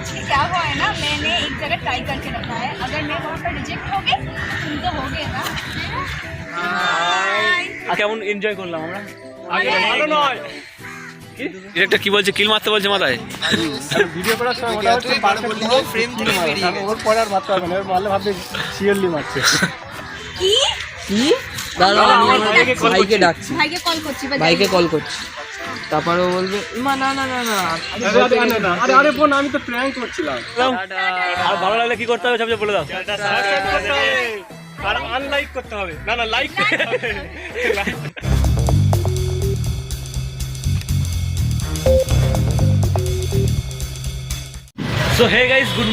Actually क्या हुआ है ना, मैंने एक जगह ट्राई करके रखा है, अगर मैं वहाँ पर रिजेक्ट हो गई तुम तो हो गए ना। কেমন এনজয় করলাম আমরা? আগে ভালো নয় একটা কি বলছে, কিল মারতে বলছে মাথায়। ভিডিও করার সময় ওটা হচ্ছে পারফেক্ট পুরো ফ্রেম তুলে বেরিয়ে গেছে। ওর পরে আর মারতে হবে না, ওর মারলে ভাববে সিরিয়াসলি মারছে। কি কি দাঁড়াও, আমার ভাইকে ডাকছি, ভাইকে কল করছি, তারপরে ও বলবে মা না না না না আরে আরে বোন, আমি তো প্র্যাঙ্ক করছিলাম। আর ভালো লাগলে কি করতে হবে সবচেয়ে বলে দাও। আর আনলাইক করতে হবে, না না লাইক করতে হবে। So hey guys, good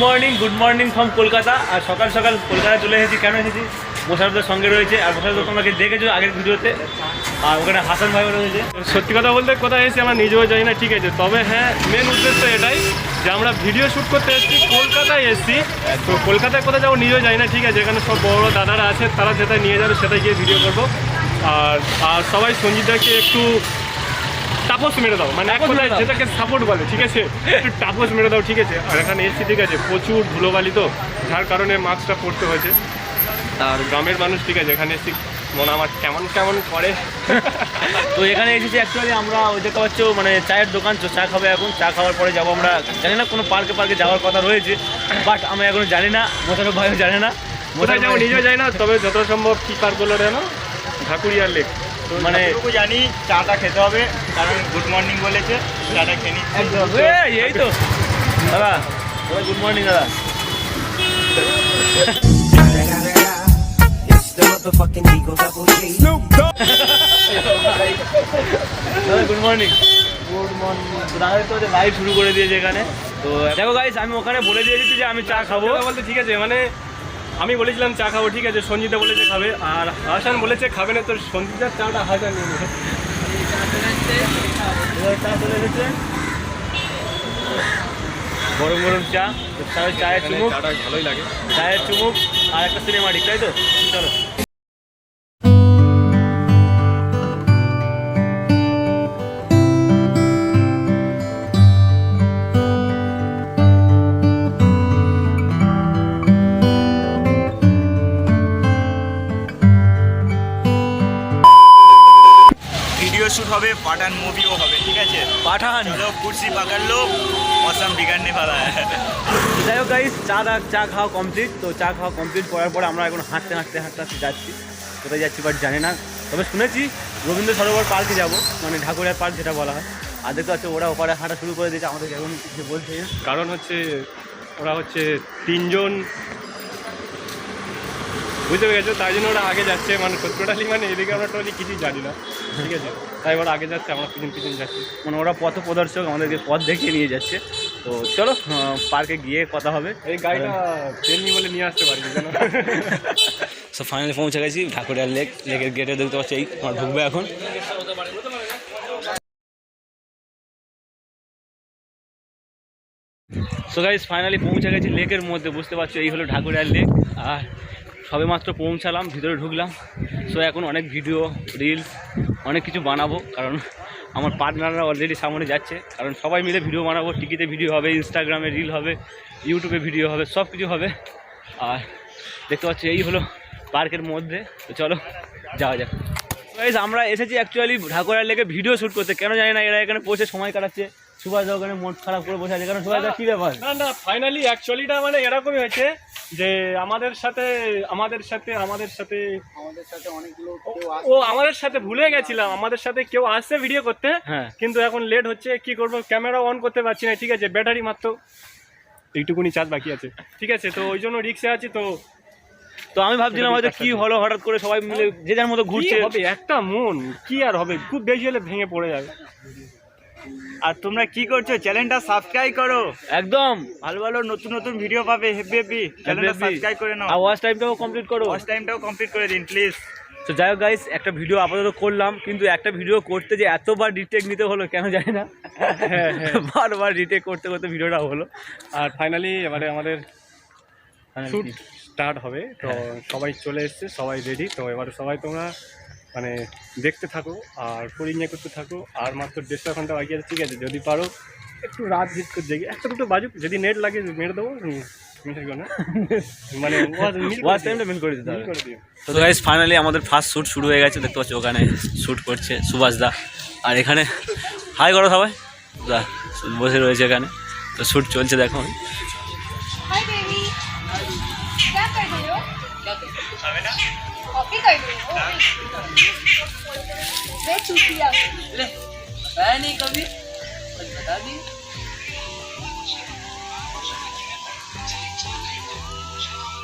morning from Kolkata. আর সকাল সকাল কলকাতায় চলে এসেছি। কেন এসেছি? মোশারফদের সঙ্গে রয়েছে, আর মোশারফ তোমাকে দেখেছো আগের ভিডিওতে, আর ওখানে হাসান ভাইও রয়েছে। সত্যি কথা বলতে কোথায় এসেছি আমরা নিজেও জানি না, ঠিক আছে। তবে হ্যাঁ, মেন উদ্দেশ্য এটাই যে আমরা ভিডিও শ্যুট করতে এসেছি, কলকাতায় এসেছি। তো কলকাতায় কোথায় যাবো নিজেও জানি না, ঠিক আছে। এখানে সব বড় বড় দাদারা আছে, তারা যেটাই নিয়ে যাবে সেটাই গিয়ে ভিডিও করবো। আর সবাই সঞ্জিতদাকে একটু টাপস মেরে দাও, মানে এক কথায় যেটাকে সাপোর্ট বলে, ঠিক আছে, একটু টাপস মেরে দাও, ঠিক আছে। আর এখানে এসেছি, ঠিক আছে, প্রচুর ধুলোবালি, তো যার কারণে মাস্কটা পরতে হয়েছে। আর গ্রামের মানুষ, ঠিক আছে, এখানে এসেছি মনে আমার কেমন কেমন করে। তো এখানে এসেছি অ্যাকচুয়ালি আমরা, ওই দেখতে পাচ্ছ মানে চায়ের দোকান, তো চা খাবে এখন। চা খাওয়ার পরে যাবো আমরা, জানি না কোনো পার্কে যাওয়ার কথা রয়েছে, বাট আমি এখনো জানি না, মোশারফ ভাইও জানে না, কোথায় যাবো নিজেও জানি না। তবে যত সম্ভব কি পার্ক বলে না, ঢাকুরিয়ার লেক, মানে জানি চাটা খেতে হবে, কারণ গুড মর্নিং বলেছে, চাটা খেয়ে নিচ্ছি। এই তো দাদা, গুড মর্নিং দাদা। দাদা গুড মর্নিং। দাদা তো লাইভ শুরু করে দিয়েছে এখানে। তো দেখো গাইস, আমি ওখানে বলে দিয়েছি যে আমি চা খাবো বলতে, ঠিক আছে, মানে আমি বলেছিলাম চা খাবো, ঠিক আছে, সঞ্জিতা বলেছে খাবে, আর হাসান বলেছে খাবে না। তো সঞ্জিতার চাটা হাসান নিয়ে নেবে। চা চলে এসেছে, গরম গরম চা, চায়ের চুমুক, চাটা ভালোই লাগে, চায়ের চুমুক আর একটা সিনেমাটিক, তাই তো? চলো। ভিডিও শ্যুট হবে, পাঠান মুভিও হবে, ঠিক আছে। পাঠান চলো কুর্সি পাকার লোক মৌসম বিগাড়নে ফেলা। যাই হোক গাইস, চা খাওয়া কমপ্লিট। তো চা খাওয়া কমপ্লিট করার পরে আমরা এখন হাঁটতে যাচ্ছি। কোথায় যাচ্ছি বাট জানি না, তবে শুনেছি রবীন্দ্র সরোবর পার্কে যাব, মানে ঢাকুরিয়ার পার্ক যেটা বলা হয়। আর দেখতে পাচ্ছি ওরা ওপারে হাঁটা শুরু করে দিয়েছে, আমাদের এখন কিছু বলছে। কারণ হচ্ছে ওরা হচ্ছে তিনজন, বুঝতে পেরেছো, তাই জন্য ওরা আগে যাচ্ছে। মানে টোটালি মানে এদিকে আমরা টোটালি কিছুই জানি না, ঠিক আছে, তাই ওরা আগে যাচ্ছে, আমরা পিছন যাচ্ছি। মানে ওরা পথ প্রদর্শক, আমাদেরকে পথ দেখিয়ে নিয়ে যাচ্ছে। তো চলো পার্কে গিয়ে কথা হবে। এই গাড়িটা তেলনি বলে নিয়ে আসতে পারি যেন। সো ফাইনালি পৌঁছে গেছি ঢাকুরিয়ার লেকের গেটে, দেখতে পাচ্ছি এই আমরা ঢুকবে এখন। সো গাইস, ফাইনালি পৌঁছে গেছি লেকের মধ্যে, বুঝতে পারছো এই হলো ঢাকুরিয়ার লেক। আর সবে মাত্র পৌঁছালাম, ভিতরে ঢুকলাম। সো এখন অনেক ভিডিও, রিলস, অনেক কিছু বানাবো, কারণ আমার পার্টনাররা অলরেডি সামনে যাচ্ছে। কারণ সবাই মিলে ভিডিও বানাবো, টিকিতে ভিডিও হবে, ইনস্টাগ্রামে রিল হবে, ইউটিউবে ভিডিও হবে, সব কিছু হবে। আর দেখতে পাচ্ছি এই হলো পার্কের মধ্যে। তো চলো যাওয়া যাক। গাইস, আমরা এসেছি অ্যাকচুয়ালি ঢাকুরিয়ার লেকে ভিডিও শ্যুট করতে, কেন জানি না। এরা এখানে পৌঁছে সময় কাটাচ্ছে, সুভাষ ওখানে মন খারাপ করে বসে আছে। কারণ সুভাষ কী ব্যাপার? না ফাইনালি অ্যাকচুয়ালিটা মানে এরকমই হয়েছে যে আমাদের সাথে আমাদের সাথে ভুলে গেছিলাম, আমাদের সাথে কেউ আসছে ভিডিও করতে, কিন্তু এখন লেট হচ্ছে, কি করবো, ক্যামেরা অন করতে পারছি না, ঠিক আছে, ব্যাটারি মাত্র এইটুকুনি চার্জ বাকি আছে, ঠিক আছে। তো ওই জন্য রিক্সে আছি। তো আমি ভাবছিলাম হয়তো কি হলো, হঠাৎ করে সবাই মিলে যে যার মতো ঘুরছে। হবে একটা মন, কি আর হবে, খুব বেশি হলে ভেঙে পড়ে যাবে। আর তোমরা কি করছো? চ্যানেলটা সাবস্ক্রাইব করো, একদম ভালো ভালো নতুন ভিডিও পাবে, হেভি। চ্যানেলটা সাবস্ক্রাইব করে নাও, আর ওয়াচ টাইমটাও কমপ্লিট করো, ওয়াচ টাইমটাও কমপ্লিট করে দিন প্লিজ। তো যাই হোক গাইস, একটা ভিডিও আপাতত করলাম, কিন্তু একটা ভিডিও করতে যে এতবার রিটেক নিতে হলো কেন জানি না। বারবার রিটেক করতে করতে ভিডিওটা হলো। আর ফাইনালি এবারে আমাদের শুট স্টার্ট হবে। তো সবাই চলে এসছে, সবাই রেডি। তো এবারে সবাই তোমরা মানে দেখতে থাকো আর এনজয় করতে থাকো। আর মাত্র 1.5 ঘন্টা বাকি আছে, ঠিক আছে। যদি পারো একটু রাত হিট করে দেখি, একটা দুটো বাজুক, যদি নেট লাগে মেরে দেবো। মানে ওয়াচ টাইমটা মেল করে দিতে হবে। করে দিও। তো গাইস ফাইনালি আমাদের ফার্স্ট শ্যুট শুরু হয়ে গেছে, দেখতে পাচ্ছ ওখানে শ্যুট করছে সুভাষ দা, আর এখানে হাই করো সবাই, দা বসে রয়েছে এখানে, তো শ্যুট চলছে দেখো। हाय बेबी, क्या कर रहे हो? कॉपी कर रहे हो? वे चुतिया। है नहीं कभी, बस बता दी।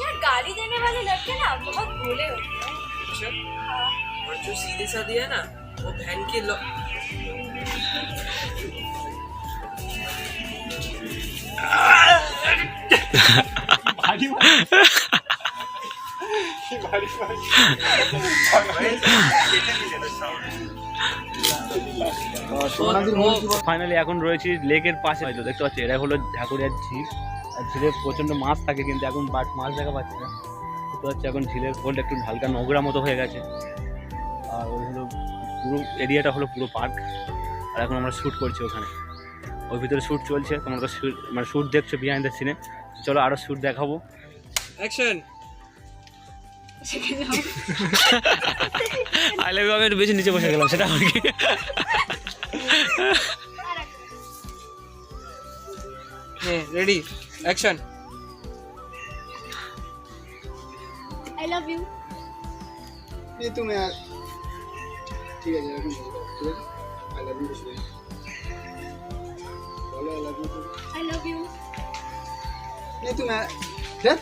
यार गाली देने वाले लड़के ना बहुत भोले होते हैं। हाँ। और जो सीधे साधे है ना, वो बहन के ফাইনালি এখন রয়েছি লেকের পাশে, হয়তো দেখতে পাচ্ছি এটা হলো ঢাকুরিয়ার ঝিল, আর ঝিলে প্রচণ্ড মাছ থাকে কিন্তু এখন মাছ দেখা পাচ্ছি না, দেখতে পাচ্ছি এখন ঝিলের কোলটা একটু হালকা নোংরা মতো হয়ে গেছে, আর ওই হলো পুরো এরিয়াটা হলো পুরো পার্ক, আর এখন আমরা শ্যুট করছি ওখানে, ওই ভিতরে শ্যুট চলছে, তোমরা তো মানে শ্যুট দেখছো বিহাইন্ড দ্য সিনে, চলো আরও শ্যুট দেখাবো। অ্যাকশন। আই লাভ ইউ, আমি একটু বেশি নিচে বসে গেলাম, সেটা আমার কি। Ready action. I love you. ये तुम यार ठीक है आई लव यू बोलो I love you I love you. नहीं तुम यार क्या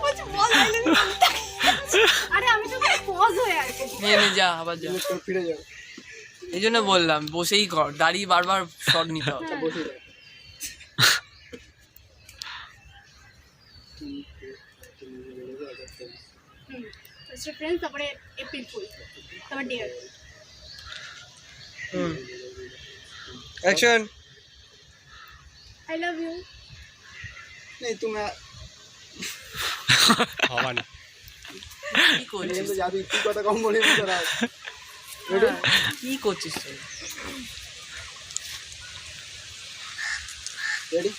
मुझे बहुत I love you. अरे আমি তো পজ হয়ে আছে। নিয়ে নে যা, আবার যা। तो फिरे जाओ এই জন্য বললাম বসেই কর, দাঁড়িয়ে বারবার শট নিতে হবে। बसे जाओ ফার্স্ট ফ্রেন্ড, তারপরে এপ্রিল ফুল, তারপর dear. Action. I love you. नहीं तुम यार ভবানী কি করছিস? तो जादू इतनी কথা কম বলে তো রাখ কি করছিস তুই? Ready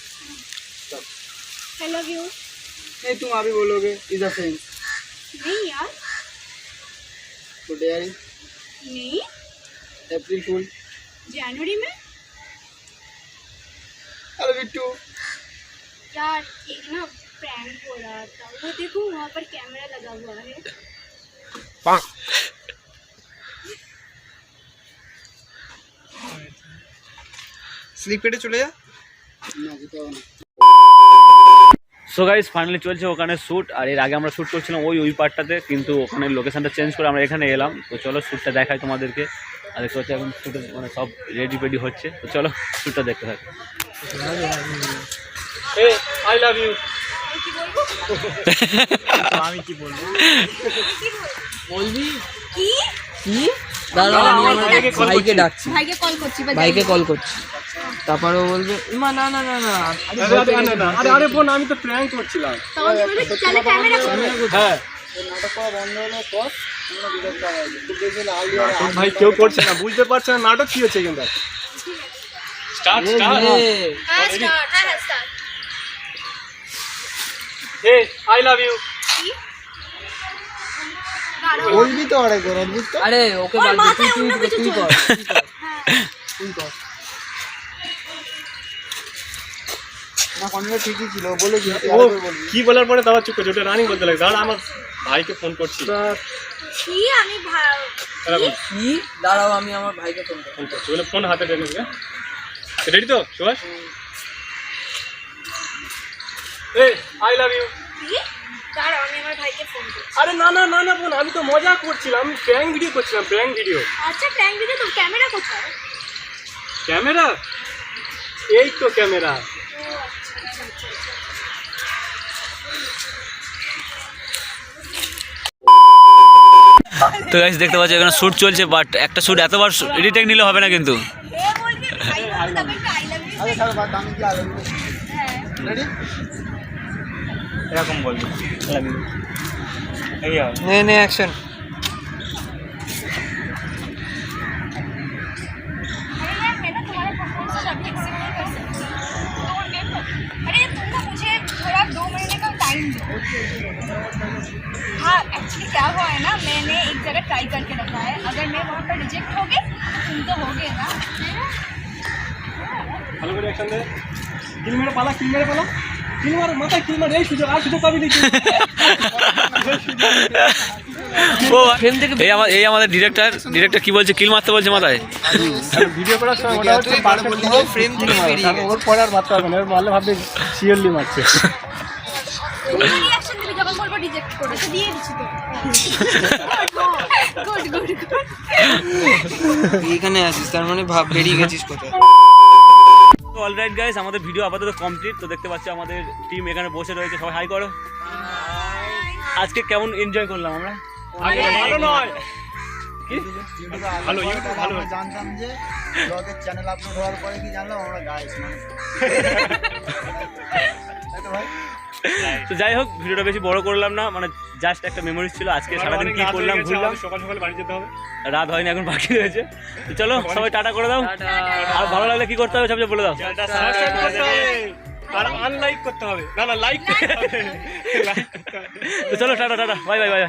I love you. नहीं तुम अभी बोलोगे इज अ फ्रेंड नहीं यार, तो डेयरी नहीं, अप्रैल फूल जनवरी में। अरे बिट्टू यार एक ना प्रैंक हो रहा था, वो देखो वहाँ पर कैमरा लगा हुआ है। স্লিপ কেটে চলে যা। ना जिताओ ना সো গাইস ফাইনালি চলছে ওখানে শ্যুট, আর এর আগে আমরা শ্যুট করছিলাম ওই পার্টটাতে, কিন্তু ওখানে লোকেশনটা চেঞ্জ করে আমরা এখানে এলাম, তো চলো শ্যুটটা দেখাই তোমাদেরকে, আর দেখতে হচ্ছে এখন শ্যুটে মানে সব রেডি পেডি হচ্ছে, তো চলো শ্যুটটা দেখতে থাকি। I love you. আমি কি বলবো? বলবি কি কি? দাঁড়াও আমি আমার ভাইকে ডাকছি, ভাইকে কল করছি, ভাইকে কল করছি, তারপরে ও বলবে মা না না না না। আরে বোন, আমি তো প্র্যাঙ্ক করছিলাম। তখন বলবে চলে ক্যামেরা করো। হ্যাঁ नाटक करा बंद হলো পর আমরা ভিডিও করা হবে খুব বেশি না আলিয়া তোর ভাই কেউ করছে না, বুঝতে পারছে না নাটক কি হচ্ছে, কিন্তু স্টার্ট স্টার্ট। হ্যাঁ স্টার্ট, হ্যাঁ স্টার্ট। এই আই লাভ ইউ। বলবি তো আরেকবার অদ্ভুত তো আরে ওকে ওর বাদ দে, মাথায় তুই অন্য তুই কিছু তুই কর তুই কর না কনভে ঠিকই ছিল বলে কি ও আরেকবার বলবি কি বলার পরে তাও চুপ করে ওটা রানিং বলতে লাগে। দাঁড়া আমার ভাইকে ফোন করছি। কি আমি এরকম কি? দাঁড়াও আমি আমার ভাইকে ফোন করছি। ফোন করছি বলে ফোন হাতে টেনে নেবে। রেডি তো সুভাষ? এই আই লাভ ইউ। কি দাঁড়াও আমি আমার ভাইকে ফোন করছি। আরে না না না না বোন, আমি তো মজা করছিলাম, আমি প্র্যাঙ্ক ভিডিও করছিলাম, প্র্যাঙ্ক ভিডিও। আচ্ছা প্র্যাঙ্ক ভিডিও, তো ক্যামেরা কোথায়? ক্যামেরা এই তো ক্যামেরা। ও আচ্ছা আচ্ছা আচ্ছা আচ্ছা। তো গাইস দেখতে পাচ্ছ এখানে শ্যুট চলছে, বাট একটা শ্যুট এতবার রিটেক নিলে হবে না কিন্তু। এ বলবি ভাই বলবি তবে আই লাভ ইউ। আরে স্যার বাদ আমি কি আগে হ্যাঁ রেডি এরকম বলবো এই আর নে নে অ্যাকশন। अरे यार मैं ना टाइम दो। हाँ एक्चुअली क्या हुआ है ना, मैंने एक जगह ट्राई करके रखा है, अगर मैं वहाँ पर रिजेक्ट हो गई तो तुम तो हो गए ना। ভালো করে অ্যাকশন দে। কিল মেরে পালা, কিল মেরে পালা। কিল মার, মাথায় কিল মার, এই সুযোগ আর সুযোগ পাবি নাকি? এই আমাদের ডিরেক্টর কি বলছে, কিল মারতে বলছে মাথায়। ভিডিও করার সময় ওটা হচ্ছে ফ্রেম থেকে বেরিয়ে কারণ ওর পরে আর মারতে হবে না, ওর মারলে ভাববে শিওরলি মারছে। তুমি রিঅ্যাকশন দিবি যখন বলবো রিজেক্ট করেছে, দিয়ে দিচ্ছি তো। Good good good. এইখানে আছিস, তার মানে ভাব বেরিয়ে গেছিস কোথায়। তো অলরাইট গাইস, আমাদের ভিডিও আপাতত কমপ্লিট। তো দেখতে পাচ্ছি আমাদের টিম এখানে বসে রয়েছে, সবাই হাই করো। আজকে কেমন এনজয় করলাম আমরা? আগে ভালো নয়, ভালো ইউটিউব ভালো। আমরা জানতাম যে ব্লগের চ্যানেল আপলোড হওয়ার পরে কি জানলাম আমরা গাইস মানুষ। তাই তো ভাই? তো যাই হোক, ভিডিওটা বেশি বড় করলাম না, মানে জাস্ট একটা মেমোরিজ ছিল আজকে সারাদিন কি করলাম ঘুরলাম। সকাল সকাল বাড়ি যেতে হবে, রাত হয়নি, এখন বাকি রয়েছে। তো চলো সবাই টাটা করে দাও, আর ভালো লাগলে কি করতে হবে সবচেয়ে বলে দাও। সাবস্ক্রাইব করতে হবে আর আনলাইক করতে হবে, না লাইক করতে হবে, লাইক করতে হবে। তো চলো tata tata, bye bye bye.